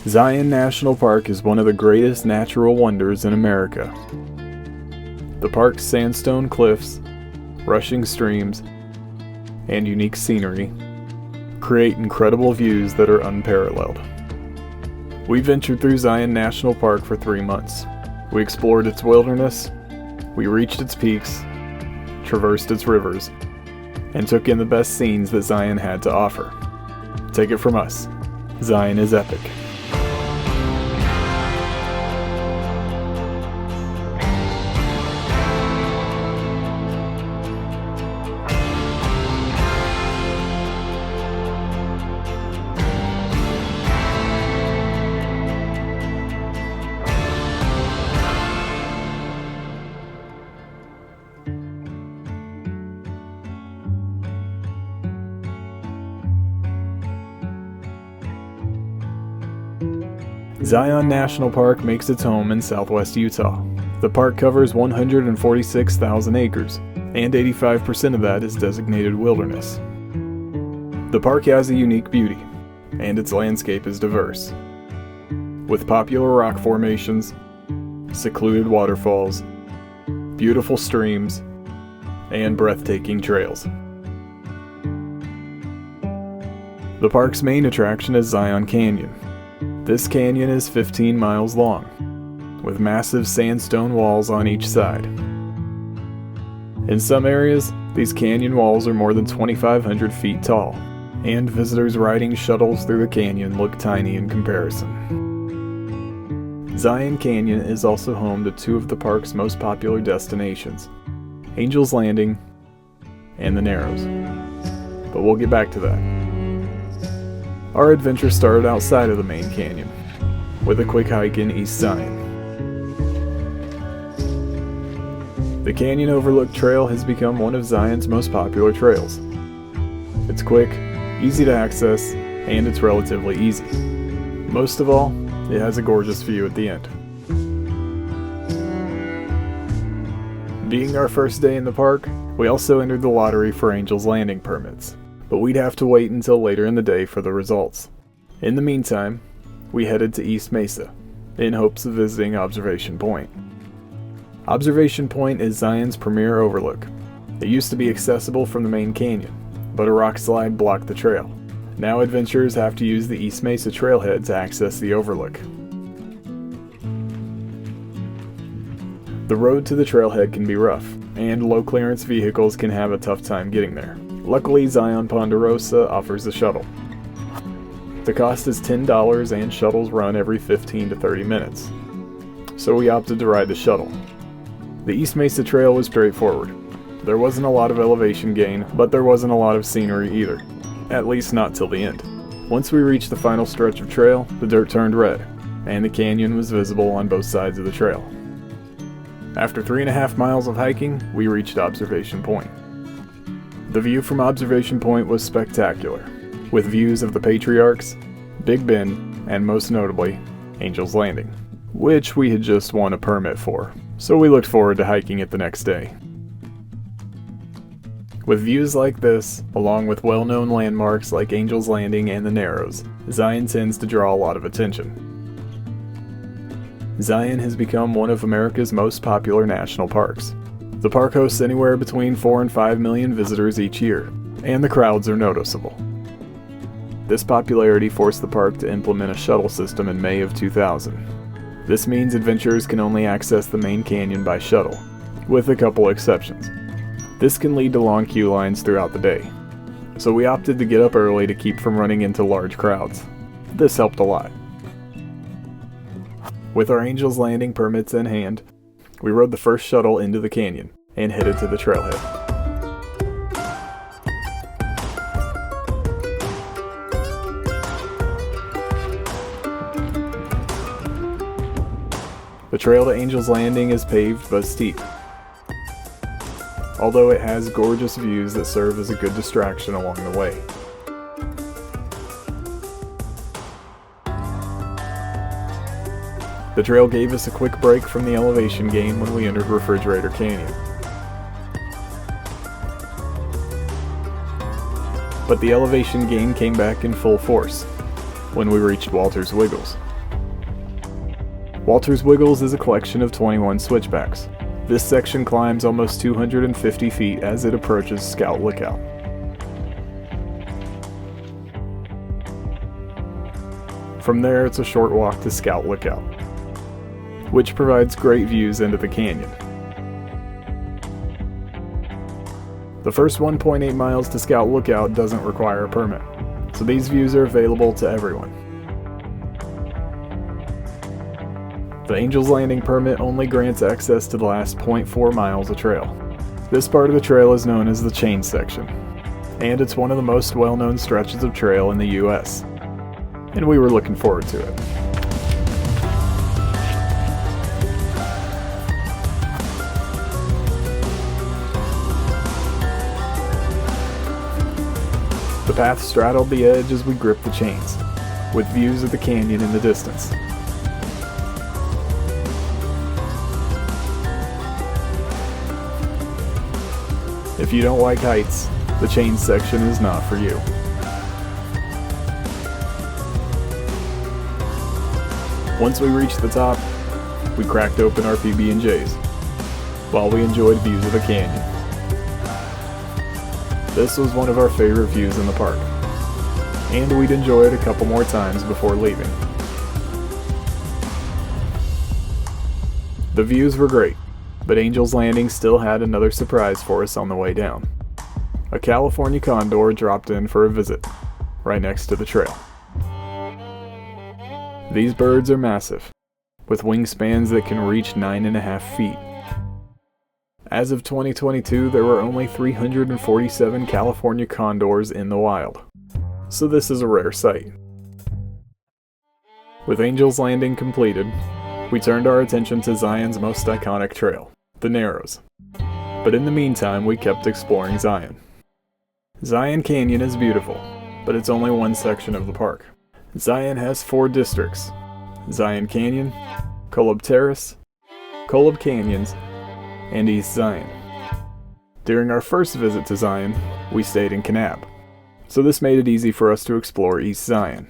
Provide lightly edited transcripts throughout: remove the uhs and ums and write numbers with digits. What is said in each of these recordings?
Zion National Park is one of the greatest natural wonders in America. The park's sandstone cliffs, rushing streams, and unique scenery create incredible views that are unparalleled. We ventured through Zion National Park for 3 months. We explored its wilderness, we reached its peaks, traversed its rivers, and took in the best scenes that Zion had to offer. Take it from us, Zion is epic. Zion National Park makes its home in southwest Utah. The park covers 146,000 acres, and 85% of that is designated wilderness. The park has a unique beauty, and its landscape is diverse, with popular rock formations, secluded waterfalls, beautiful streams, and breathtaking trails. The park's main attraction is Zion Canyon. This canyon is 15 miles long, with massive sandstone walls on each side. In some areas, these canyon walls are more than 2,500 feet tall, and visitors riding shuttles through the canyon look tiny in comparison. Zion Canyon is also home to 2 of the park's most popular destinations, Angel's Landing and the Narrows. But we'll get back to that. Our adventure started outside of the main canyon, with a quick hike in East Zion. The Canyon Overlook Trail has become one of Zion's most popular trails. It's quick, easy to access, and it's relatively easy. Most of all, it has a gorgeous view at the end. Being our first day in the park, we also entered the lottery for Angel's Landing permits, but we'd have to wait until later in the day for the results. In the meantime, we headed to East Mesa, in hopes of visiting Observation Point. Observation Point is Zion's premier overlook. It used to be accessible from the main canyon, but a rock slide blocked the trail. Now adventurers have to use the East Mesa trailhead to access the overlook. The road to the trailhead can be rough, and low-clearance vehicles can have a tough time getting there. Luckily, Zion Ponderosa offers a shuttle. The cost is $10 and shuttles run every 15 to 30 minutes. So we opted to ride the shuttle. The East Mesa Trail was straightforward. There wasn't a lot of elevation gain, but there wasn't a lot of scenery either. At least not till the end. Once we reached the final stretch of trail, the dirt turned red, and the canyon was visible on both sides of the trail. After 3.5 miles of hiking, we reached Observation Point. The view from Observation Point was spectacular, with views of the Patriarchs, Big Bend, and most notably, Angel's Landing, which we had just won a permit for, so we looked forward to hiking it the next day. With views like this, along with well-known landmarks like Angel's Landing and the Narrows, Zion tends to draw a lot of attention. Zion has become one of America's most popular national parks. The park hosts anywhere between 4 and 5 million visitors each year, and the crowds are noticeable. This popularity forced the park to implement a shuttle system in May of 2000. This means adventurers can only access the main canyon by shuttle, with a couple exceptions. This can lead to long queue lines throughout the day, so we opted to get up early to keep from running into large crowds. This helped a lot. With our Angel's Landing permits in hand, we rode the first shuttle into the canyon and headed to the trailhead. The trail to Angel's Landing is paved but steep, although it has gorgeous views that serve as a good distraction along the way. The trail gave us a quick break from the elevation gain when we entered Refrigerator Canyon. But the elevation gain came back in full force when we reached Walter's Wiggles. Walter's Wiggles is a collection of 21 switchbacks. This section climbs almost 250 feet as it approaches Scout Lookout. From there, it's a short walk to Scout Lookout, which provides great views into the canyon. The first 1.8 miles to Scout Lookout doesn't require a permit, so these views are available to everyone. The Angel's Landing permit only grants access to the last 0.4 miles of trail. This part of the trail is known as the chain section, and it's one of the most well-known stretches of trail in the US, and we were looking forward to it. The path straddled the edge as we gripped the chains, with views of the canyon in the distance. If you don't like heights, the chain section is not for you. Once we reached the top, we cracked open our PB&Js, while we enjoyed views of the canyon. This was one of our favorite views in the park, and we'd enjoy it a couple more times before leaving. The views were great, but Angel's Landing still had another surprise for us on the way down. A California Condor dropped in for a visit, right next to the trail. These birds are massive, with wingspans that can reach 9.5 feet. As of 2022, there were only 347 California Condors in the wild, so this is a rare sight. With Angel's Landing completed, we turned our attention to Zion's most iconic trail, the Narrows. But in the meantime, we kept exploring Zion. Zion Canyon is beautiful, but it's only one section of the park. Zion has 4 districts: Zion Canyon, Kolob Terrace, Kolob Canyons, and East Zion. During our first visit to Zion, we stayed in Kanab, so this made it easy for us to explore East Zion.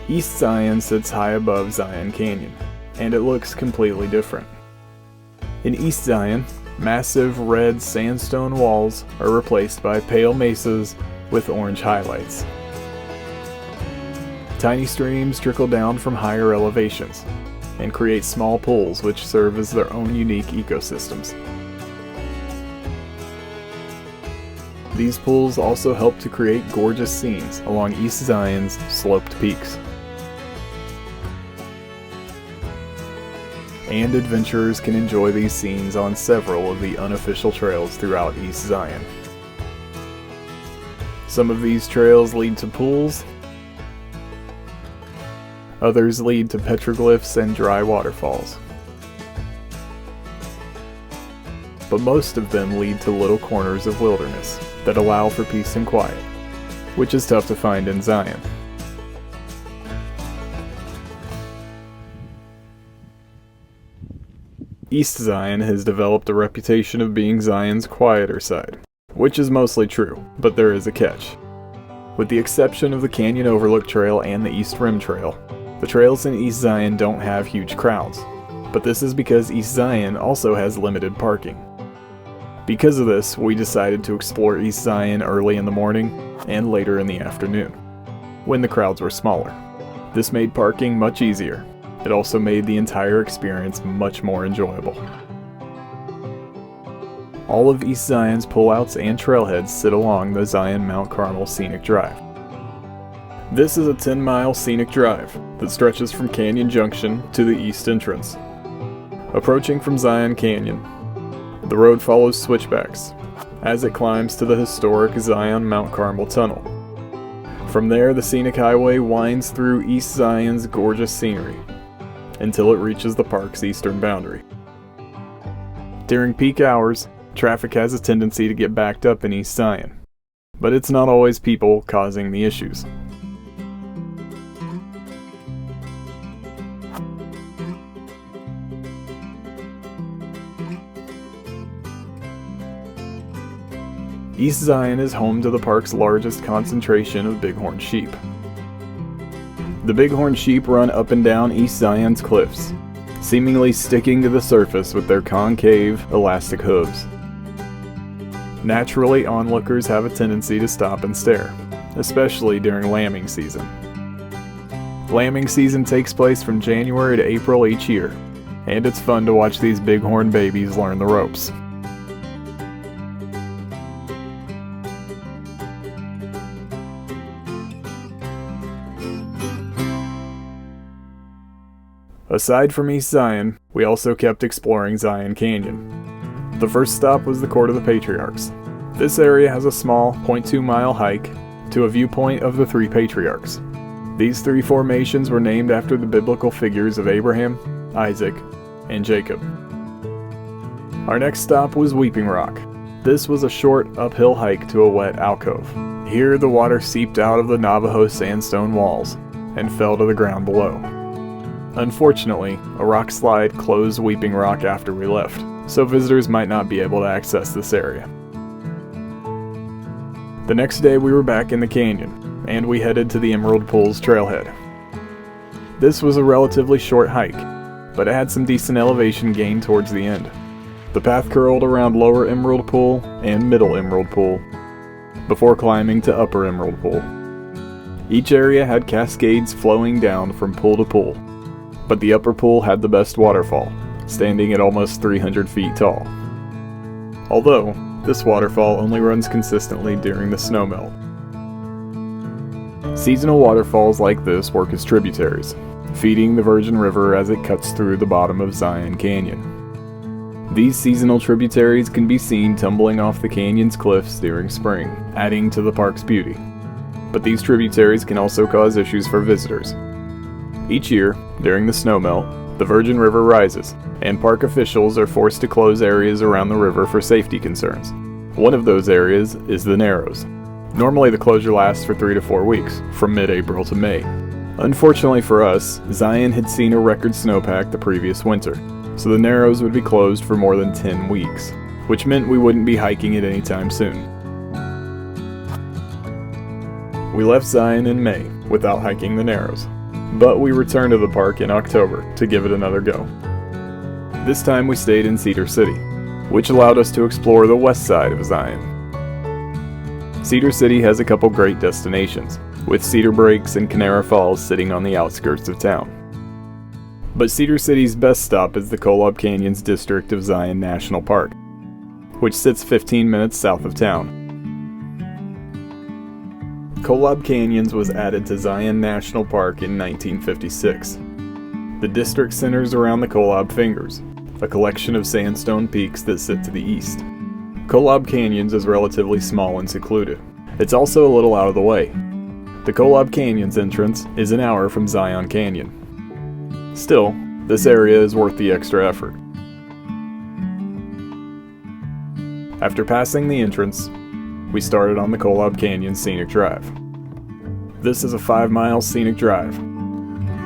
East Zion sits high above Zion Canyon, and it looks completely different. In East Zion, massive red sandstone walls are replaced by pale mesas with orange highlights. Tiny streams trickle down from higher elevations and create small pools which serve as their own unique ecosystems. These pools also help to create gorgeous scenes along East Zion's sloped peaks. And adventurers can enjoy these scenes on several of the unofficial trails throughout East Zion. Some of these trails lead to pools, others lead to petroglyphs and dry waterfalls. But most of them lead to little corners of wilderness that allow for peace and quiet, which is tough to find in Zion. East Zion has developed a reputation of being Zion's quieter side, which is mostly true, but there is a catch. With the exception of the Canyon Overlook Trail and the East Rim Trail, the trails in East Zion don't have huge crowds, but this is because East Zion also has limited parking. Because of this, we decided to explore East Zion early in the morning and later in the afternoon, when the crowds were smaller. This made parking much easier. It also made the entire experience much more enjoyable. All of East Zion's pullouts and trailheads sit along the Zion Mount Carmel Scenic Drive. This is a 10-mile scenic drive that stretches from Canyon Junction to the east entrance. Approaching from Zion Canyon, the road follows switchbacks as it climbs to the historic Zion Mount Carmel Tunnel. From there, the scenic highway winds through East Zion's gorgeous scenery until it reaches the park's eastern boundary. During peak hours, traffic has a tendency to get backed up in East Zion, but it's not always people causing the issues. East Zion is home to the park's largest concentration of bighorn sheep. The bighorn sheep run up and down East Zion's cliffs, seemingly sticking to the surface with their concave, elastic hooves. Naturally, onlookers have a tendency to stop and stare, especially during lambing season. Lambing season takes place from January to April each year, and it's fun to watch these bighorn babies learn the ropes. Aside from East Zion, we also kept exploring Zion Canyon. The first stop was the Court of the Patriarchs. This area has a small 0.2-mile hike to a viewpoint of the three patriarchs. These three formations were named after the biblical figures of Abraham, Isaac, and Jacob. Our next stop was Weeping Rock. This was a short uphill hike to a wet alcove. Here the water seeped out of the Navajo sandstone walls and fell to the ground below. Unfortunately, a rock slide closed Weeping Rock after we left, so visitors might not be able to access this area. The next day we were back in the canyon, and we headed to the Emerald Pools trailhead. This was a relatively short hike, but it had some decent elevation gain towards the end. The path curled around Lower Emerald Pool and Middle Emerald Pool, before climbing to Upper Emerald Pool. Each area had cascades flowing down from pool to pool, but the upper pool had the best waterfall, standing at almost 300 feet tall. Although, this waterfall only runs consistently during the snowmelt. Seasonal waterfalls like this work as tributaries, feeding the Virgin River as it cuts through the bottom of Zion Canyon. These seasonal tributaries can be seen tumbling off the canyon's cliffs during spring, adding to the park's beauty. But these tributaries can also cause issues for visitors. Each year, during the snowmelt, the Virgin River rises, and park officials are forced to close areas around the river for safety concerns. One of those areas is the Narrows. Normally the closure lasts for 3 to 4 weeks, from mid-April to May. Unfortunately for us, Zion had seen a record snowpack the previous winter, so the Narrows would be closed for more than 10 weeks, which meant we wouldn't be hiking it anytime soon. We left Zion in May, without hiking the Narrows. But we returned to the park in October to give it another go. This time we stayed in Cedar City, which allowed us to explore the west side of Zion. Cedar City has a couple great destinations, with Cedar Breaks and Canara Falls sitting on the outskirts of town. But Cedar City's best stop is the Kolob Canyons district of Zion National Park, which sits 15 minutes south of town. Kolob Canyons was added to Zion National Park in 1956. The district centers around the Kolob Fingers, a collection of sandstone peaks that sit to the east. Kolob Canyons is relatively small and secluded. It's also a little out of the way. The Kolob Canyons entrance is an hour from Zion Canyon. Still, this area is worth the extra effort. After passing the entrance, we started on the Kolob Canyon Scenic Drive. This is a 5-mile scenic drive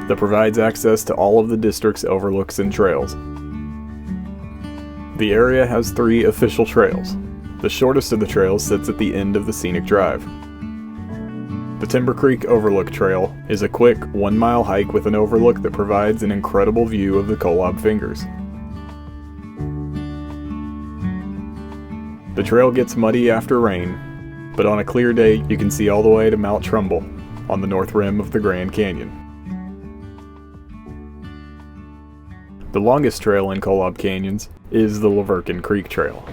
that provides access to all of the district's overlooks and trails. The area has 3 official trails. The shortest of the trails sits at the end of the scenic drive. The Timber Creek Overlook Trail is a quick 1-mile hike with an overlook that provides an incredible view of the Kolob Fingers. The trail gets muddy after rain, but on a clear day you can see all the way to Mount Trumbull on the north rim of the Grand Canyon. The longest trail in Kolob Canyons is the Verkin Creek Trail,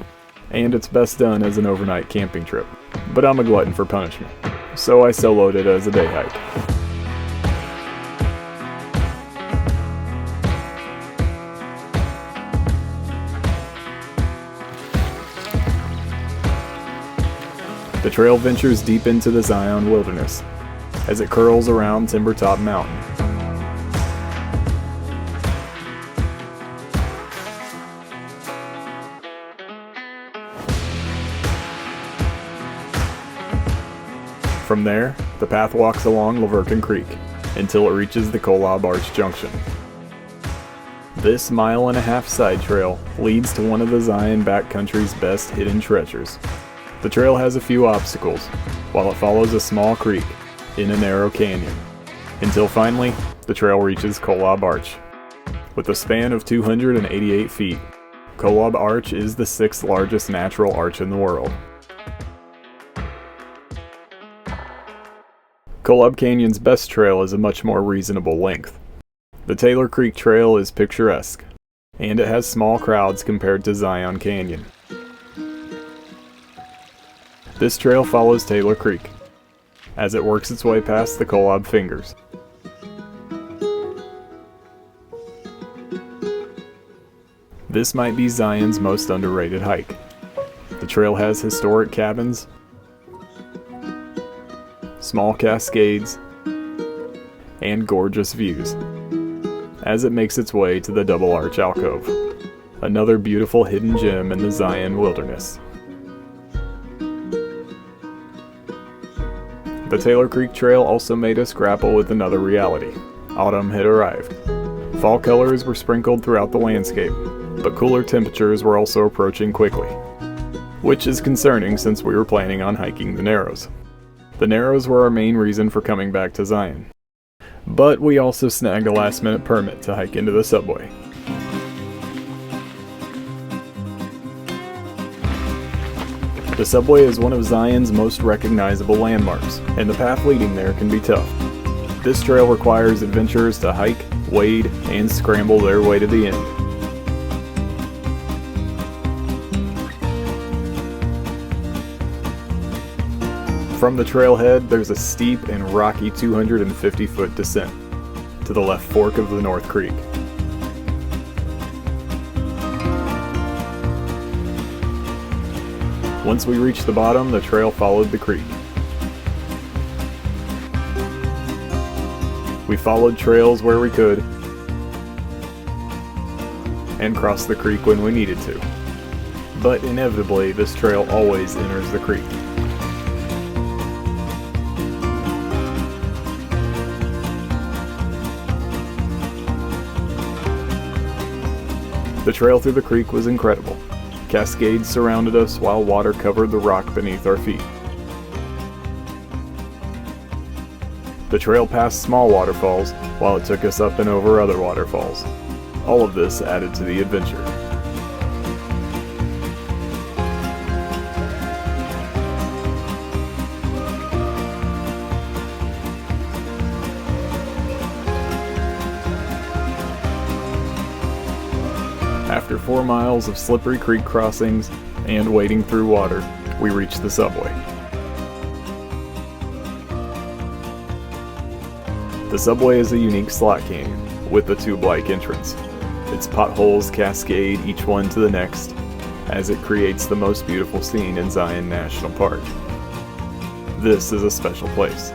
and it's best done as an overnight camping trip, but I'm a glutton for punishment, so I soloed it as a day hike. The trail ventures deep into the Zion wilderness as it curls around Timbertop Mountain. From there, the path walks along Verkin Creek until it reaches the Kolob Arch Junction. This 1.5-mile side trail leads to one of the Zion backcountry's best hidden treasures, The trail has a few obstacles, while it follows a small creek in a narrow canyon, until finally, the trail reaches Kolob Arch. With a span of 288 feet, Kolob Arch is the 6th largest natural arch in the world. Kolob Canyon's best trail is a much more reasonable length. The Taylor Creek Trail is picturesque, and it has small crowds compared to Zion Canyon. This trail follows Taylor Creek, as it works its way past the Kolob Fingers. This might be Zion's most underrated hike. The trail has historic cabins, small cascades, and gorgeous views, as it makes its way to the Double Arch Alcove, another beautiful hidden gem in the Zion wilderness. The Taylor Creek Trail also made us grapple with another reality. Autumn had arrived. Fall colors were sprinkled throughout the landscape, but cooler temperatures were also approaching quickly, which is concerning since we were planning on hiking the Narrows. The Narrows were our main reason for coming back to Zion, but we also snagged a last-minute permit to hike into the subway. The subway is one of Zion's most recognizable landmarks, and the path leading there can be tough. This trail requires adventurers to hike, wade, and scramble their way to the end. From the trailhead, there's a steep and rocky 250-foot descent to the left fork of the North Creek. Once we reached the bottom, the trail followed the creek. We followed trails where we could and crossed the creek when we needed to. But inevitably, this trail always enters the creek. The trail through the creek was incredible. Cascades surrounded us while water covered the rock beneath our feet. The trail passed small waterfalls while it took us up and over other waterfalls. All of this added to the adventure. After 4 miles of slippery creek crossings and wading through water, we reached the subway. The subway is a unique slot canyon with a tube-like entrance. Its potholes cascade each one to the next as it creates the most beautiful scene in Zion National Park. This is a special place.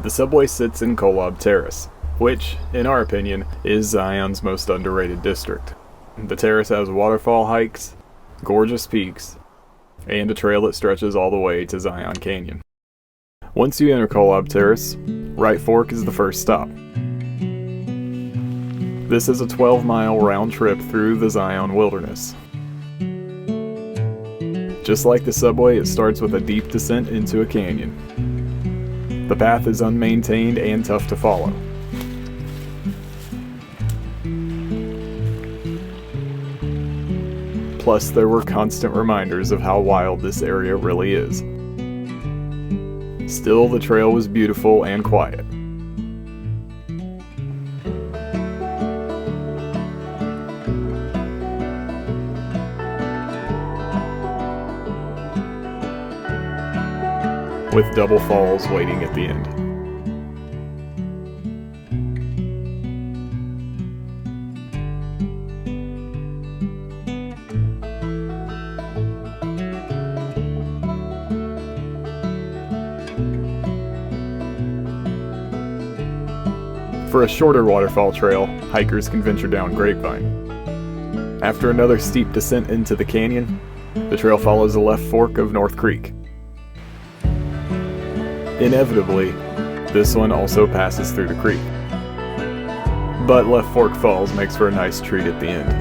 The subway sits in Kolob Terrace, which, in our opinion, is Zion's most underrated district. The Terrace has waterfall hikes, gorgeous peaks, and a trail that stretches all the way to Zion Canyon. Once you enter Kolob Terrace, Right Fork is the first stop. This is a 12-mile round trip through the Zion wilderness. Just like the subway, it starts with a deep descent into a canyon. The path is unmaintained and tough to follow. Plus, there were constant reminders of how wild this area really is. Still, the trail was beautiful and quiet. With double falls waiting at the end. For a shorter waterfall trail, hikers can venture down Grapevine. After another steep descent into the canyon, the trail follows the left fork of North Creek. Inevitably, this one also passes through the creek. But Left Fork Falls makes for a nice treat at the end.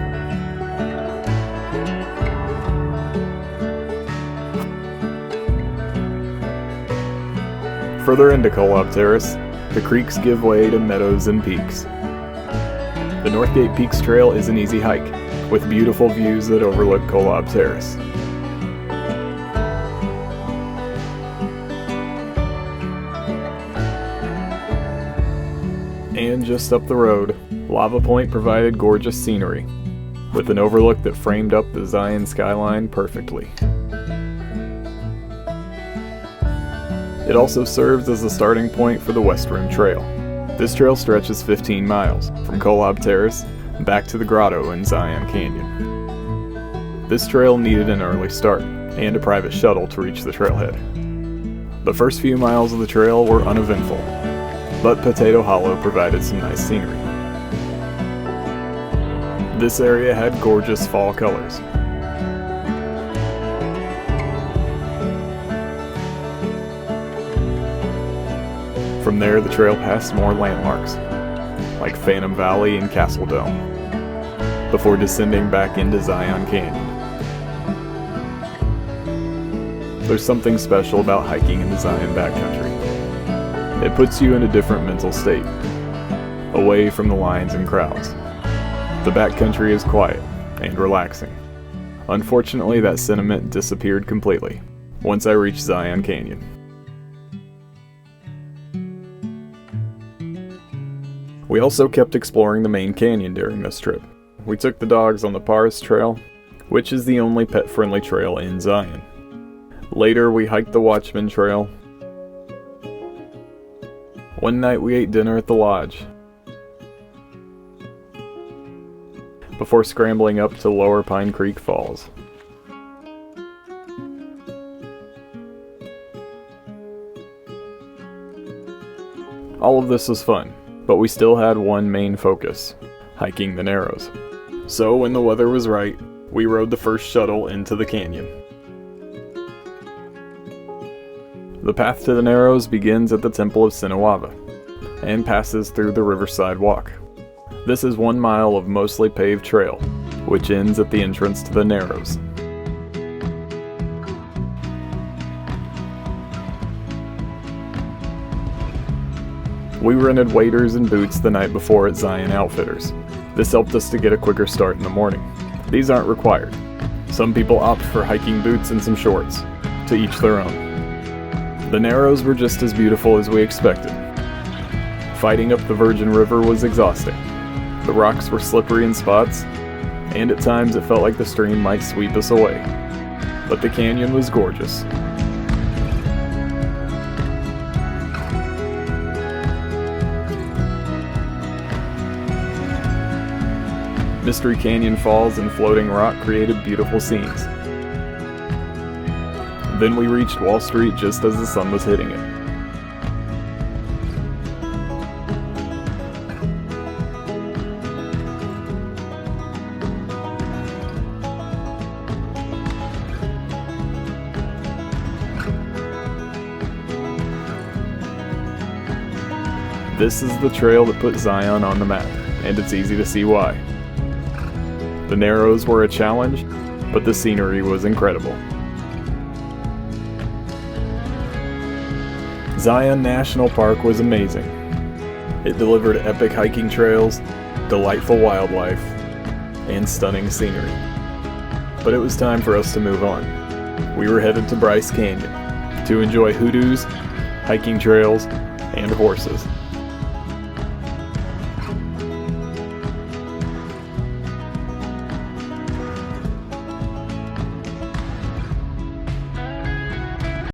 Further into Kolob Terrace, the creeks give way to meadows and peaks. The Northgate Peaks Trail is an easy hike, with beautiful views that overlook Kolob Terrace. And just up the road, Lava Point provided gorgeous scenery, with an overlook that framed up the Zion skyline perfectly. It also serves as a starting point for the West Rim Trail. This trail stretches 15 miles, from Kolob Terrace back to the grotto in Zion Canyon. This trail needed an early start, and a private shuttle to reach the trailhead. The first few miles of the trail were uneventful, but Potato Hollow provided some nice scenery. This area had gorgeous fall colors. From there, the trail passed more landmarks, like Phantom Valley and Castle Dome, before descending back into Zion Canyon. There's something special about hiking in the Zion backcountry. It puts you in a different mental state, away from the lines and crowds. The backcountry is quiet and relaxing. Unfortunately, that sentiment disappeared completely once I reached Zion Canyon. We also kept exploring the main canyon during this trip. We took the dogs on the Paris Trail, which is the only pet-friendly trail in Zion. Later, we hiked the Watchman Trail. One night we ate dinner at the lodge, before scrambling up to Lower Pine Creek Falls. All of this was fun, but we still had one main focus: hiking the Narrows. So when the weather was right, we rode the first shuttle into the canyon. The path to the Narrows begins at the Temple of Sinawava and passes through the Riverside Walk. This is 1 mile of mostly paved trail, which ends at the entrance to the Narrows. We rented waders and boots the night before at Zion Outfitters. This helped us to get a quicker start in the morning. These aren't required. Some people opt for hiking boots and some shorts. To each their own. The Narrows were just as beautiful as we expected. Fighting up the Virgin River was exhausting. The rocks were slippery in spots, and at times it felt like the stream might sweep us away. But the canyon was gorgeous. Mystery Canyon Falls and floating rock created beautiful scenes. Then we reached Wall Street just as the sun was hitting it. This is the trail that put Zion on the map, and it's easy to see why. The Narrows were a challenge, but the scenery was incredible. Zion National Park was amazing. It delivered epic hiking trails, delightful wildlife, and stunning scenery. But it was time for us to move on. We were headed to Bryce Canyon to enjoy hoodoos, hiking trails, and horses.